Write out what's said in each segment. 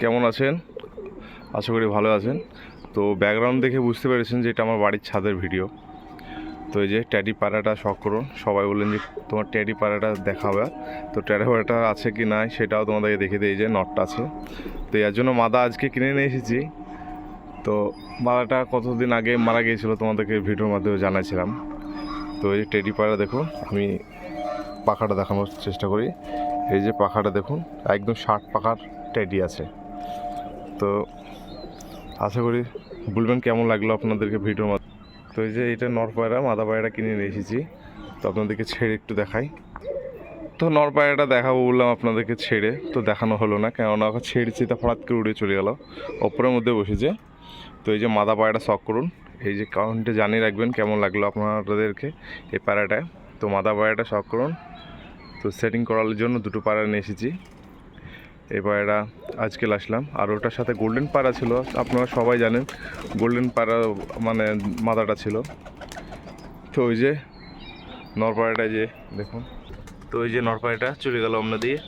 কেমন আছেন? আশা করি ভালো আছেন। তো ব্যাকগ্রাউন্ড দেখে বুঝতে পেরেছেন যে এটা আমার বাড়ির ছাদের ভিডিও। তো এই যে ট্যাডি পায়রাটা শখ করুন, সবাই বললেন যে তোমার ট্যাডি পায়রাটা দেখাবে। তো ট্যাডি পায়রাটা আছে কি নাই সেটাও তোমাদেরকে দেখে দিই। এই যে নটটা আছে, তো এর জন্য মাদা আজকে কিনে নিয়ে এসেছি। তো মাদাটা কতদিন আগে মারা গিয়েছিল তোমাদেরকে ভিডিওর মাধ্যমে জানাছিলাম। তো এই যে টেডি পায়রা দেখুন, আমি পাখাটা দেখানোর চেষ্টা করি। এই যে পাখাটা দেখুন, একদম 60 পাখার টেডি আছে। তো আশা করি বলবেন কেমন লাগলো আপনাদেরকে ভিডিওর মাধ্যমে। তো এই যে এটা নর পায়রা, মাদা পায়রাটা কিনে নিয়ে এসেছি। তো আপনাদেরকে ছেড়ে একটু দেখাই। তো নর পায়রাটা দেখাবো বললাম আপনাদেরকে, ছেড়ে তো দেখানো হলো না, কেননা ওকে ছেড়েছি তা হঠাৎ করে উড়ে চলে গেল, ওপরের মধ্যে বসেছে। তো এই যে মাদা পায়রাটা শখ করুন, এই যে কাউন্টে জানিয়ে রাখবেন কেমন লাগলো আপনাদেরকে এই পায়রাটায়। তো মাদা পায়রাটা শখ করুন। তো সেটিং করার জন্য দুটো পায়রা নিয়ে এসেছি। এই পায়রা আজকে আসলাম। আর ওটার সাথে গোল্ডেন পায়রা ছিল, আপনারা সবাই জানেন গোল্ডেন পায়রা মানে মাদাটা ছিল। তো ওই যে নরপায়রাটা যে দেখুন, তো ওই যে নরপায়রাটা চলে গেল আমরা দিয়ে।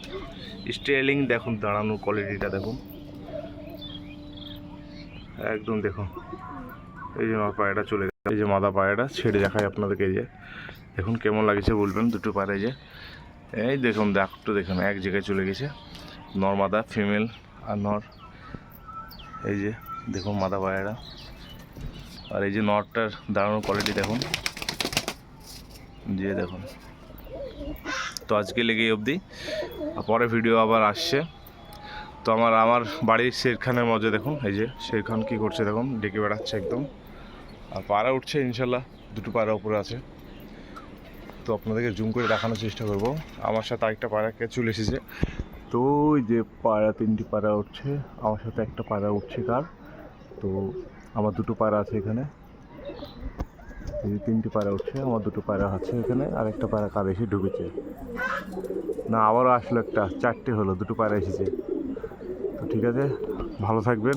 স্টাইলিং দেখুন, দাঁড়ানোর কোয়ালিটিটা দেখুন, একদম দেখুন। এই যে নরপায়রাটা চলে গেল। এই যে মাদা পায়রাটা ছেড়ে দেখায় আপনাদেরকে। এই যে দেখুন কেমন লাগছে বলবেন। দুটো পায়রা যে এই দেখুন, দেখুন এক জায়গায় চলে গেছে। নর মাদা, ফিমেল আর নর। এই যে দেখুন মাদা পায়রা, আর এই যে নরটার দাঁড়ানোর কোয়ালিটি দেখুন, যে দেখুন। তো আজকে লেগে অবধি, পরে ভিডিও আবার আসছে। তো আমার বাড়ির শেরখানের মজা দেখুন। এই যে শেরখান কী করছে দেখুন, ডেকে বেড়াচ্ছে একদম। আর পায়রা উঠছে ইনশাল্লাহ, দুটো পায়রা উপরে আছে। তো আপনাদেরকে জুম করে দেখানোর চেষ্টা করব। আমার সাথে আরেকটা পায়রাকে চলে এসেছে। তো ওই যে পায়রা, তিনটি পায়রা উঠছে, আমার সাথে একটা পায়রা উঠছে কার। তো আমার দুটো পায়রা আছে এখানে। এই যে তিনটি পায়রা উঠছে, আমার দুটো পায়রা আছে এখানে, আর একটা পায়রা কার এসে ঢুকেছে না, আবারও আসলো একটা, চারটে হলো, দুটো পায়রা এসেছে। তো ঠিক আছে, ভালো থাকবেন।